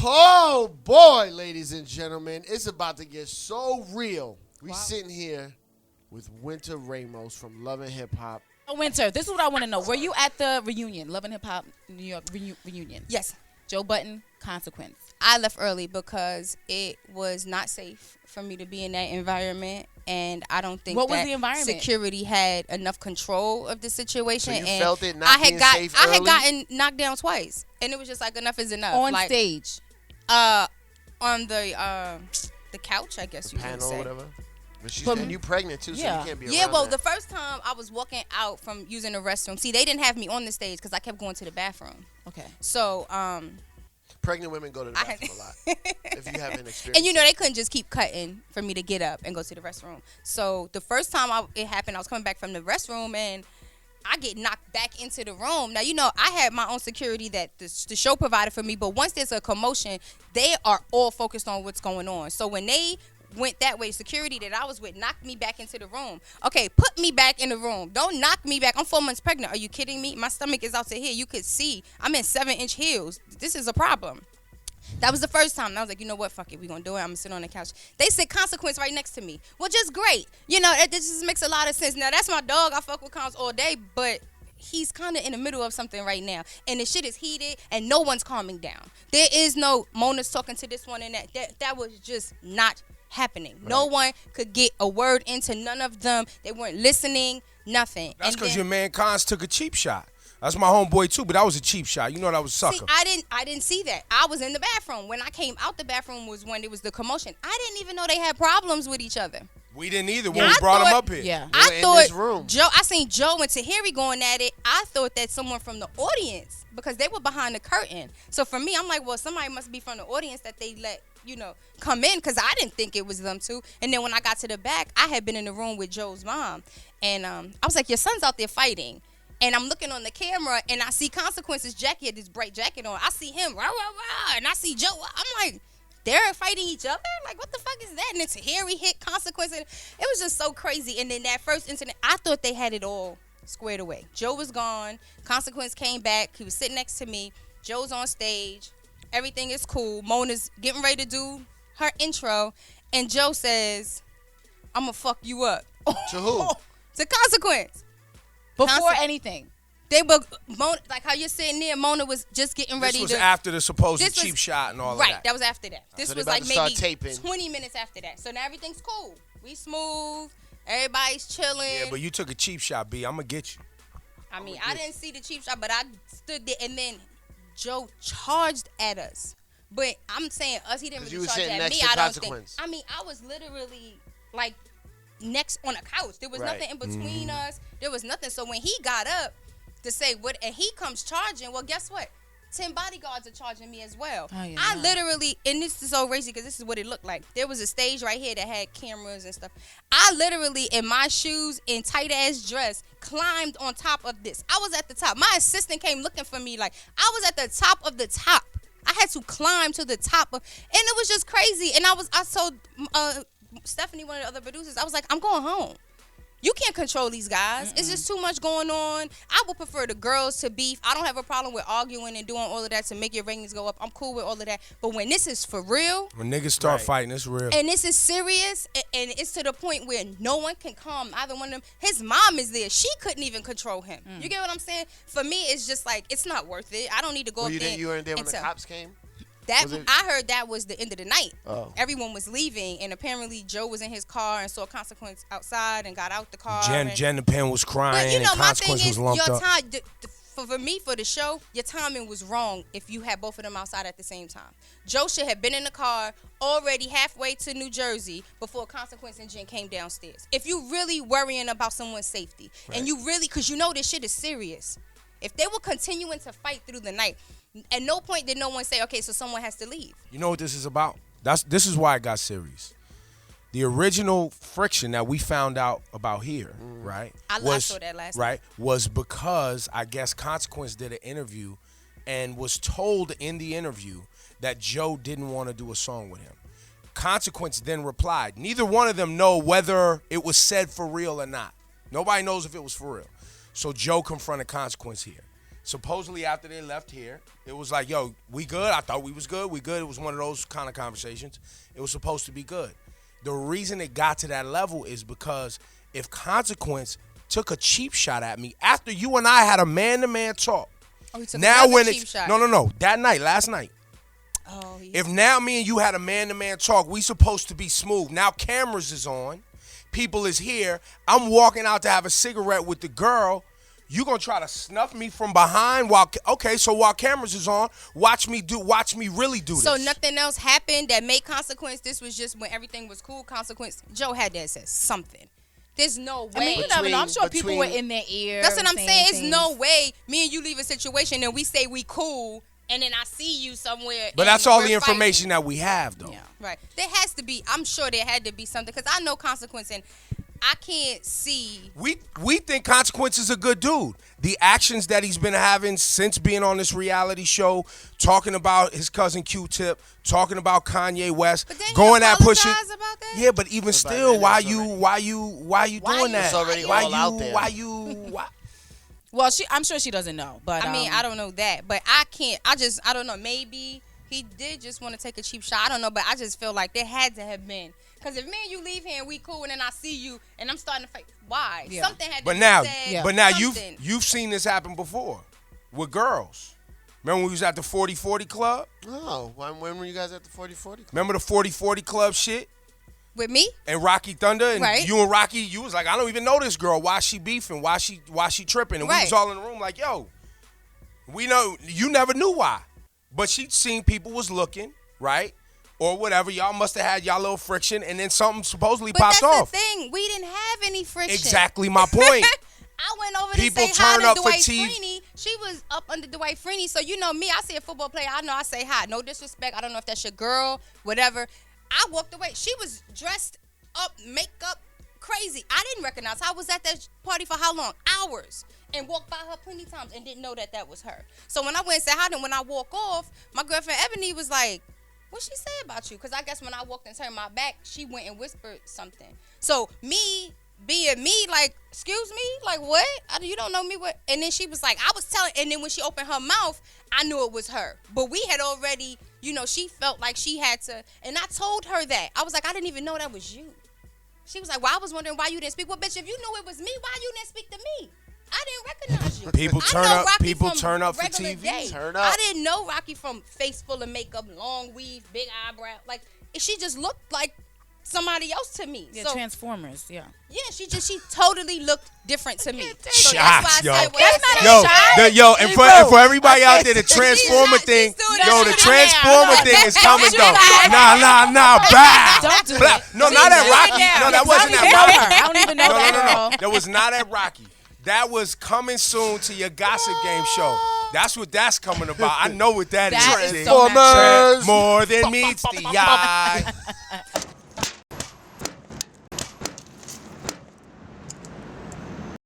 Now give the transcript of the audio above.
Oh boy, ladies and gentlemen, it's about to get so real. We sitting here with Winter Ramos from Love and Hip Hop. Winter, this is what I want to know. Were you at the reunion, Love and Hip Hop New York reunion? Yes. Joe Budden Consequence. I left early because it was not safe for me to be in that environment, and I don't think What was that the environment? security had enough control of the situation. So you and felt it not being safe I had early? gotten knocked down twice, and it was just like enough is enough. On like, stage. on the couch, I guess you could Panel say. or whatever. But she's and you pregnant too, so Yeah. you can't be Yeah, around well, that. the first time I was walking out from using the restroom. See, they didn't have me on the stage because I kept going to the bathroom. Okay. So, Pregnant women go to the bathroom a lot. If you haven't experienced and you know they couldn't just keep cutting for me to get up and go to the restroom. So the first time it happened, I was coming back from the restroom and I get knocked back into the room. Now, you know, I had my own security that the show provided for me, but once there's a commotion, they are all focused on what's going on. So when they went that way, security that I was with knocked me back into the room. Okay, put me back in the room. Don't knock me back. I'm 4 months pregnant. Are you kidding me? My stomach is out to here. You could see I'm in 7-inch heels. This is a problem. That was the first time. And I was like, you know what? Fuck it. We're going to do it. I'm going to sit on the couch. They said Consequence right next to me. Well, just great. You know, it just makes a lot of sense. Now, that's my dog. I fuck with Cons all day, but he's kind of in the middle of something right now. And the shit is heated, and no one's calming down. There is no Mona's talking to this one and that. That was just not happening. Right. No one could get a word into none of them. They weren't listening, nothing. That's because your man Cons took a cheap shot. That's my homeboy too, but that was a cheap shot. You know that was sucker. See, I didn't see that. I was in the bathroom. When I came out the bathroom was when there was the commotion. I didn't even know they had problems with each other. We didn't either when we brought him up here. Yeah. I thought I seen Joe and Tahiri going at it. I thought that someone from the audience, because they were behind the curtain. So for me, I'm like, well, somebody must be from the audience that they let, you know, come in, because I didn't think it was them too. And then when I got to the back, I had been in the room with Joe's mom. And I was like, your son's out there fighting. And I'm looking on the camera, and I see Consequence's jacket, this bright jacket on. I see him, rah, rah, rah, and I see Joe. I'm like, they're fighting each other? Like, what the fuck is that? And then Tahiri hit Consequence. And it was just so crazy. And then that first incident, I thought they had it all squared away. Joe was gone. Consequence came back. He was sitting next to me. Joe's on stage. Everything is cool. Mona's getting ready to do her intro. And Joe says, I'm going to fuck you up. To who? To Consequence. Before anything. They were, Mona, like how you're sitting there, Mona was just getting ready to. This was after the supposed cheap shot and all of that. Right, that was after that. This So was like maybe 20 minutes after that. So now everything's cool. We smooth. Everybody's chilling. Yeah, but you took a cheap shot, B. I'm going to get you. I mean, I didn't see the cheap shot, but I stood there, and then Joe charged at us. But I'm saying us, he didn't really charge at me. I don't think. I mean, I was literally like next on a couch. There was nothing in between us. There was nothing. So when he got up to say what, and he comes charging, well, guess what? 10 bodyguards are charging me as well. Oh, yeah, I literally, and this is so crazy because this is what it looked like. There was a stage right here that had cameras and stuff. I literally, in my shoes and tight ass dress, climbed on top of this. I was at the top. My assistant came looking for me like I was at the top of the top. I had to climb to the top of, and it was just crazy. And I told Stephanie, one of the other producers, I was like, I'm going home. You can't control these guys. It's just too much going on. I would prefer the girls to beef. I don't have a problem with arguing and doing all of that to make your ratings go up. I'm cool with all of that. But when this is for real. When niggas start fighting, it's real. And this is serious. And it's to the point where no one can calm either one of them. His mom is there. She couldn't even control him. You get what I'm saying? For me, it's just like, it's not worth it. I don't need to go up there. You weren't there when the cops came? I heard that was the end of the night. Oh. Everyone was leaving, and apparently Joe was in his car and saw Consequence outside and got out the car. Jen the Pen was crying, but, you know, and Consequence was lumped your up. time, for me, for the show, your timing was wrong if you had both of them outside at the same time. Joe should have been in the car already halfway to New Jersey before Consequence and Jen came downstairs. If you really worrying about someone's safety, and you really, because you know this shit is serious, if they were continuing to fight through the night, at no point did no one say, okay, so someone has to leave. You know what this is about? This is why it got serious. The original friction that we found out about here, right? I saw that last night. Was because I guess Consequence did an interview and was told in the interview that Joe didn't want to do a song with him. Consequence then replied, neither one of them know whether it was said for real or not. Nobody knows if it was for real. So Joe confronted Consequence here. Supposedly after they left here, it was like, yo, we good? I thought we was good. We good. It was one of those kind of conversations. It was supposed to be good. The reason it got to that level is because if Consequence took a cheap shot at me after you and I had a man-to-man talk. Oh, he took now another when cheap it's shot. no, that night, last night. Oh, If now me and you had a man-to-man talk, we supposed to be smooth. Now cameras is on. People is here. I'm walking out to have a cigarette with the girl. You gonna try to snuff me from behind while cameras is on, watch me really do this. So nothing else happened that made Consequence. This was just when everything was cool. Consequence. Joe had to have said something. There's no way. I mean, you never know. I'm sure people were in their ear. That's what I'm saying. It's things. no way me and you leave a situation and we say we cool and then I see you somewhere. But that's all the information that we have, though. Yeah. Right. There has to be. I'm sure there had to be something because I know Consequence and I can't see. We think Consequence is a good dude. The actions that he's been having since being on this reality show, talking about his cousin Q-Tip, talking about Kanye West, But then going you at pushing. apologize about that? Yeah, but even still, why you doing that? It's already all out there. Why? Well, I'm sure she doesn't know, but I mean, I don't know that, but I can't. I don't know. Maybe he did just want to take a cheap shot. I don't know, but I just feel like there had to have been. Because if me and you leave here and we cool, and then I see you and I'm starting to fight, why? Yeah. Something had to But be now, said. but now something. you've seen this happen before with girls. Remember when we was at the 40-40 club? Oh, when were you guys at the 40-40? Remember the 40-40 club shit? With me? And Rocky Thunder and Right. you and Rocky, you was like, I don't even know this girl. Why she beefing? Why she tripping? And we Right. was all in the room like, yo, we know you never knew why. But she'd seen people was looking, right? Or whatever. Y'all must have had y'all little friction and then something supposedly But popped that's off. the thing. We didn't have any friction. Exactly my point. I went over People to say hi turn to up for Dwight TV. Freeney. She was up under Dwight Freeney. So you know me. I see a football player. I know I say hi. No disrespect. I don't know if that's your girl, whatever. I walked away. She was dressed up, makeup, crazy. I didn't recognize her. I was at that party for how long? Hours. And walked by her plenty times and didn't know that was her. So when I went and said hi, then when I walk off, my girlfriend Ebony was like, what she say about you? Because I guess when I walked and turned my back, she went and whispered something. So me being me, like, excuse me? Like, what? You don't know me? What? And then she was like, I was telling, and then when she opened her mouth, I knew it was her. But we had already, she felt like she had to, and I told her that. I was like, I didn't even know that was you. She was like, well, I was wondering why you didn't speak. Well, bitch, if you knew it was me, why you didn't speak to me? I didn't recognize you. People I turn know up. Rocky People from turn up for regular TV. day. Turn up. I didn't know Rocky from face full of makeup, long weave, big eyebrow. Like, she just looked like somebody else to me. Yeah, So, Transformers, yeah. yeah, she totally looked different to me. So Shots, that's yo. why I said what I said. And for everybody out there, the Transformer thing, the Transformer thing is coming though. Nah, bad. Don't do Blah. it. No, not at Rocky. Now. No, that wasn't I don't at even know Rocky. her. I don't even know that girl. That was not at Rocky. That was coming soon to your Gossip Game show. That's what that's coming about. I know what that That is. is so Transformers. More than meets the eye.